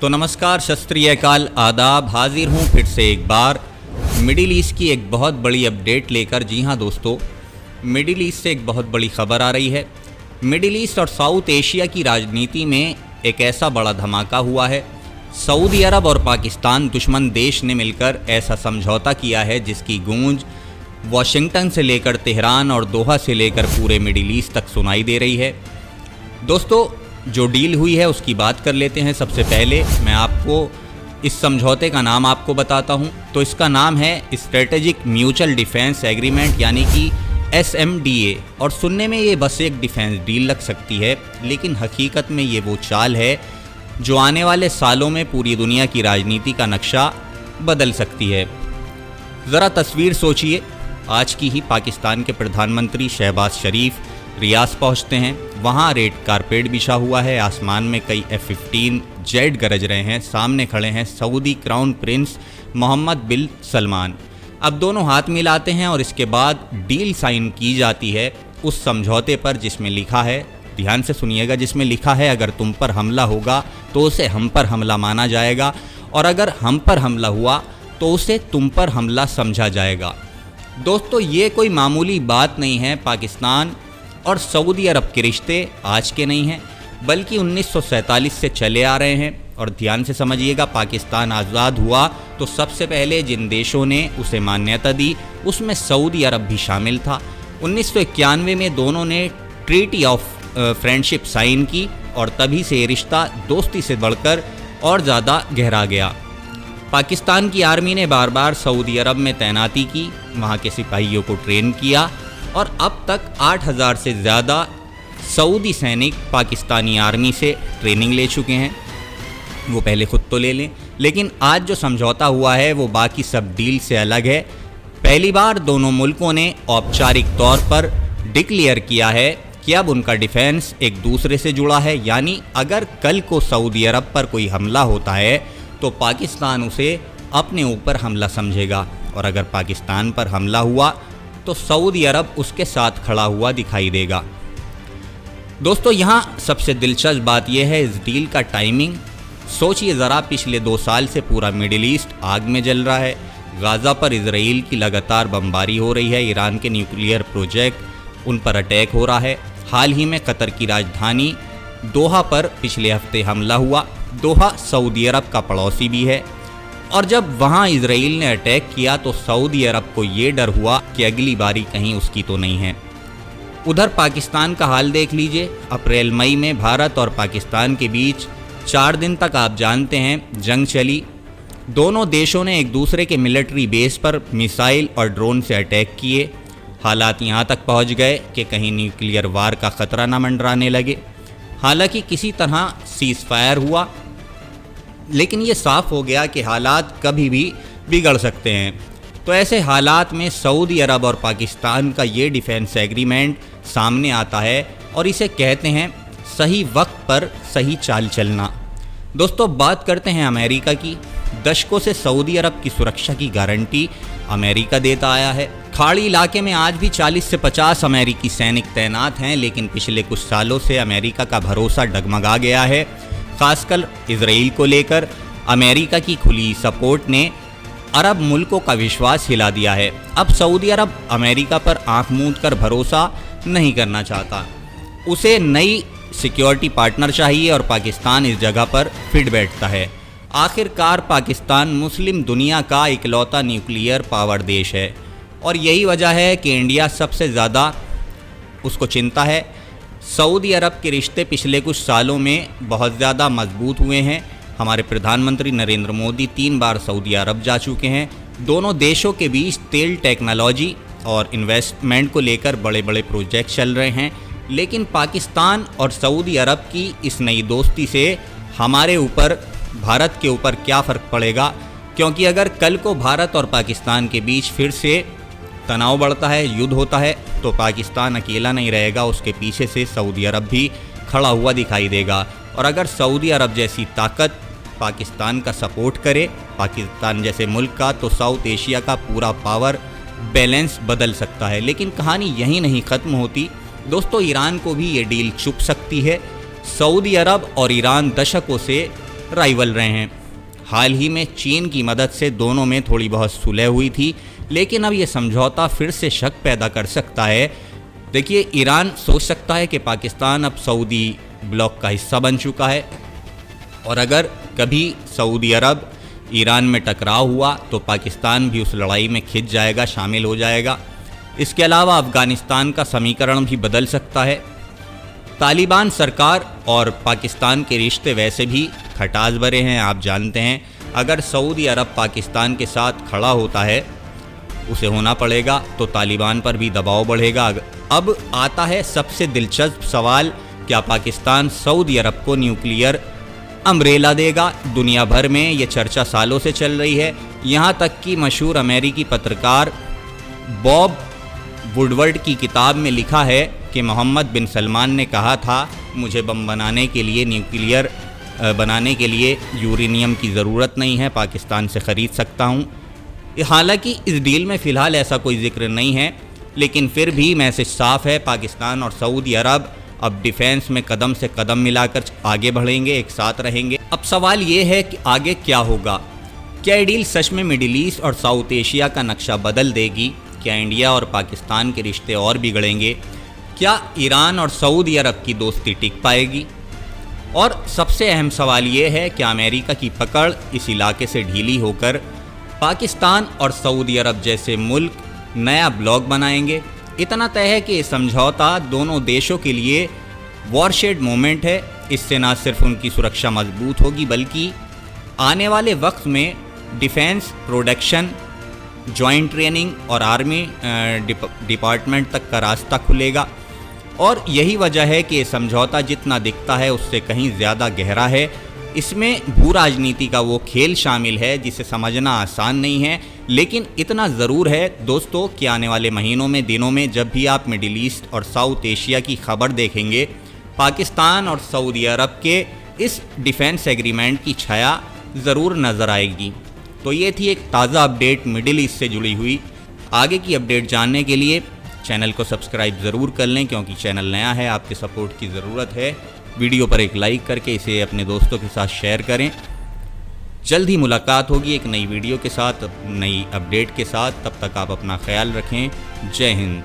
तो नमस्कार, शस्त्रीय काल, आदाब। हाजिर हूँ फिर से एक बार मिडिल ईस्ट की एक बहुत बड़ी अपडेट लेकर। जी हाँ दोस्तों, मिडिल ईस्ट से एक बहुत बड़ी खबर आ रही है। मिडिल ईस्ट और साउथ एशिया की राजनीति में एक ऐसा बड़ा धमाका हुआ है। सऊदी अरब और पाकिस्तान दुश्मन देश ने मिलकर ऐसा समझौता किया है जिसकी गूंज वाशिंगटन से लेकर तेहरान और दोहा से लेकर पूरे मिडिल ईस्ट तक सुनाई दे रही है। दोस्तों, जो डील हुई है उसकी बात कर लेते हैं। सबसे पहले मैं आपको इस समझौते का नाम आपको बताता हूं। तो इसका नाम है स्ट्रेटेजिक म्यूचुअल डिफेंस एग्रीमेंट, यानी कि SMDA। और सुनने में ये बस एक डिफेंस डील लग सकती है, लेकिन हकीकत में ये वो चाल है जो आने वाले सालों में पूरी दुनिया की राजनीति का नक्शा बदल सकती है। ज़रा तस्वीर सोचिए, आज की ही पाकिस्तान के प्रधानमंत्री शहबाज शरीफ रियाद पहुंचते हैं। वहां रेड कारपेट बिछा हुआ है, आसमान में कई F-15 जेट गरज रहे हैं, सामने खड़े हैं सऊदी क्राउन प्रिंस मोहम्मद बिन सलमान। अब दोनों हाथ मिलाते हैं और इसके बाद डील साइन की जाती है उस समझौते पर जिसमें लिखा है, ध्यान से सुनिएगा, जिसमें लिखा है अगर तुम पर हमला होगा तो उसे हम पर हमला माना जाएगा, और अगर हम पर हमला हुआ तो उसे तुम पर हमला समझा जाएगा। दोस्तों, ये कोई मामूली बात नहीं है। पाकिस्तान और सऊदी अरब के रिश्ते आज के नहीं हैं, बल्कि 1947 से चले आ रहे हैं। और ध्यान से समझिएगा, पाकिस्तान आज़ाद हुआ तो सबसे पहले जिन देशों ने उसे मान्यता दी उसमें सऊदी अरब भी शामिल था। 1991 में दोनों ने ट्रीटी ऑफ फ्रेंडशिप साइन की और तभी से ये रिश्ता दोस्ती से बढ़कर और ज़्यादा गहरा गया। पाकिस्तान की आर्मी ने बार बार सऊदी अरब में तैनाती की, वहाँ के सिपाहियों को ट्रेन किया और अब तक 8000 से ज़्यादा सऊदी सैनिक पाकिस्तानी आर्मी से ट्रेनिंग ले चुके हैं। वो पहले खुद तो ले लें, लेकिन आज जो समझौता हुआ है वो बाकी सब डील से अलग है। पहली बार दोनों मुल्कों ने औपचारिक तौर पर डिक्लेयर किया है कि अब उनका डिफेंस एक दूसरे से जुड़ा है, यानी अगर कल को सऊदी अरब पर कोई हमला होता है तो पाकिस्तान उसे अपने ऊपर हमला समझेगा, और अगर पाकिस्तान पर हमला हुआ तो सऊदी अरब उसके साथ खड़ा हुआ दिखाई देगा। दोस्तों, यहाँ सबसे दिलचस्प बात यह है इस डील का टाइमिंग। सोचिए ज़रा, पिछले 2 साल से पूरा मिडिल ईस्ट आग में जल रहा है। गाज़ा पर इजराइल की लगातार बमबारी हो रही है, ईरान के न्यूक्लियर प्रोजेक्ट उन पर अटैक हो रहा है। हाल ही में कतर की राजधानी दोहा पर पिछले हफ्ते हमला हुआ। दोहा सऊदी अरब का पड़ोसी भी है, और जब वहाँ इजराइल ने अटैक किया तो सऊदी अरब को ये डर हुआ कि अगली बारी कहीं उसकी तो नहीं है। उधर पाकिस्तान का हाल देख लीजिए। अप्रैल मई में भारत और पाकिस्तान के बीच 4 दिन तक आप जानते हैं जंग चली। दोनों देशों ने एक दूसरे के मिलिट्री बेस पर मिसाइल और ड्रोन से अटैक किए। हालात यहाँ तक पहुँच गए कि कहीं न्यूक्लियर वार का खतरा न मंडराने लगे। हालांकि किसी तरह सीज़ फायर हुआ, लेकिन ये साफ हो गया कि हालात कभी भी बिगड़ सकते हैं। तो ऐसे हालात में सऊदी अरब और पाकिस्तान का ये डिफेंस एग्रीमेंट सामने आता है और इसे कहते हैं सही वक्त पर सही चाल चलना। दोस्तों, बात करते हैं अमेरिका की। दशकों से सऊदी अरब की सुरक्षा की गारंटी अमेरिका देता आया है। खाड़ी इलाके में आज भी 40 से 50 अमेरिकी सैनिक तैनात हैं, लेकिन पिछले कुछ सालों से अमेरिका का भरोसा डगमगा गया है। खासकर इजराइल को लेकर अमेरिका की खुली सपोर्ट ने अरब मुल्कों का विश्वास हिला दिया है। अब सऊदी अरब अमेरिका पर आंख मूंद कर भरोसा नहीं करना चाहता। उसे नई सिक्योरिटी पार्टनर चाहिए और पाकिस्तान इस जगह पर फिट बैठता है। आखिरकार पाकिस्तान मुस्लिम दुनिया का इकलौता न्यूक्लियर पावर देश है, और यही वजह है कि इंडिया सबसे ज़्यादा उसको चिंता है। सऊदी अरब के रिश्ते पिछले कुछ सालों में बहुत ज़्यादा मजबूत हुए हैं। हमारे प्रधानमंत्री नरेंद्र मोदी 3 बार सऊदी अरब जा चुके हैं। दोनों देशों के बीच तेल टेक्नोलॉजी और इन्वेस्टमेंट को लेकर बड़े बड़े प्रोजेक्ट चल रहे हैं। लेकिन पाकिस्तान और सऊदी अरब की इस नई दोस्ती से हमारे ऊपर, भारत के ऊपर क्या फ़र्क पड़ेगा? क्योंकि अगर कल को भारत और पाकिस्तान के बीच फिर से तनाव बढ़ता है, युद्ध होता है, तो पाकिस्तान अकेला नहीं रहेगा, उसके पीछे से सऊदी अरब भी खड़ा हुआ दिखाई देगा। और अगर सऊदी अरब जैसी ताकत पाकिस्तान का सपोर्ट करे, पाकिस्तान जैसे मुल्क का, तो साउथ एशिया का पूरा पावर बैलेंस बदल सकता है। लेकिन कहानी यहीं नहीं ख़त्म होती दोस्तों, ईरान को भी ये डील चुप सकती है। सऊदी अरब और ईरान दशकों से राइवल रहे हैं। हाल ही में चीन की मदद से दोनों में थोड़ी बहुत सुलह हुई थी, लेकिन अब ये समझौता फिर से शक पैदा कर सकता है। देखिए, ईरान सोच सकता है कि पाकिस्तान अब सऊदी ब्लॉक का हिस्सा बन चुका है, और अगर कभी सऊदी अरब ईरान में टकराव हुआ तो पाकिस्तान भी उस लड़ाई में खिंच जाएगा, शामिल हो जाएगा। इसके अलावा अफ़गानिस्तान का समीकरण भी बदल सकता है। तालिबान सरकार और पाकिस्तान के रिश्ते वैसे भी खटास भरे हैं, आप जानते हैं। अगर सऊदी अरब पाकिस्तान के साथ खड़ा होता है, उसे होना पड़ेगा, तो तालिबान पर भी दबाव बढ़ेगा। अब आता है सबसे दिलचस्प सवाल, क्या पाकिस्तान सऊदी अरब को न्यूक्लियर अम्ब्रेला देगा? दुनिया भर में ये चर्चा सालों से चल रही है। यहाँ तक कि मशहूर अमेरिकी पत्रकार बॉब वुडवर्ड की किताब में लिखा है कि मोहम्मद बिन सलमान ने कहा था, मुझे बम बनाने के लिए, न्यूक्लियर बनाने के लिए यूरेनियम की ज़रूरत नहीं है, पाकिस्तान से ख़रीद सकता हूँ। हालांकि इस डील में फ़िलहाल ऐसा कोई जिक्र नहीं है, लेकिन फिर भी मैसेज साफ़ है, पाकिस्तान और सऊदी अरब अब डिफेंस में कदम से कदम मिलाकर आगे बढ़ेंगे, एक साथ रहेंगे। अब सवाल ये है कि आगे क्या होगा? क्या डील सच में मिडिल ईस्ट और साउथ एशिया का नक्शा बदल देगी? क्या इंडिया और पाकिस्तान के रिश्ते और बिगड़ेंगे? क्या ईरान और सऊदी अरब की दोस्ती टिक पाएगी? और सबसे अहम सवाल ये है कि अमेरिका की पकड़ इस इलाके से ढीली होकर पाकिस्तान और सऊदी अरब जैसे मुल्क नया ब्लॉक बनाएंगे। इतना तय है कि ये समझौता दोनों देशों के लिए वॉरशेड मोमेंट है। इससे न सिर्फ उनकी सुरक्षा मजबूत होगी, बल्कि आने वाले वक्त में डिफेंस प्रोडक्शन, जॉइंट ट्रेनिंग और आर्मी डिपार्टमेंट तक का रास्ता खुलेगा। और यही वजह है कि ये समझौता जितना दिखता है उससे कहीं ज़्यादा गहरा है। इसमें भू राजनीति का वो खेल शामिल है जिसे समझना आसान नहीं है, लेकिन इतना ज़रूर है दोस्तों कि आने वाले महीनों में, दिनों में जब भी आप मिडिल ईस्ट और साउथ एशिया की खबर देखेंगे, पाकिस्तान और सऊदी अरब के इस डिफेंस एग्रीमेंट की छाया ज़रूर नज़र आएगी। तो ये थी एक ताज़ा अपडेट मिडिल ईस्ट से जुड़ी हुई। आगे की अपडेट जानने के लिए चैनल को सब्सक्राइब ज़रूर कर लें, क्योंकि चैनल नया है, आपके सपोर्ट की ज़रूरत है। वीडियो पर एक लाइक करके इसे अपने दोस्तों के साथ शेयर करें। जल्द ही मुलाकात होगी एक नई वीडियो के साथ, नई अपडेट के साथ। तब तक आप अपना ख्याल रखें। जय हिंद।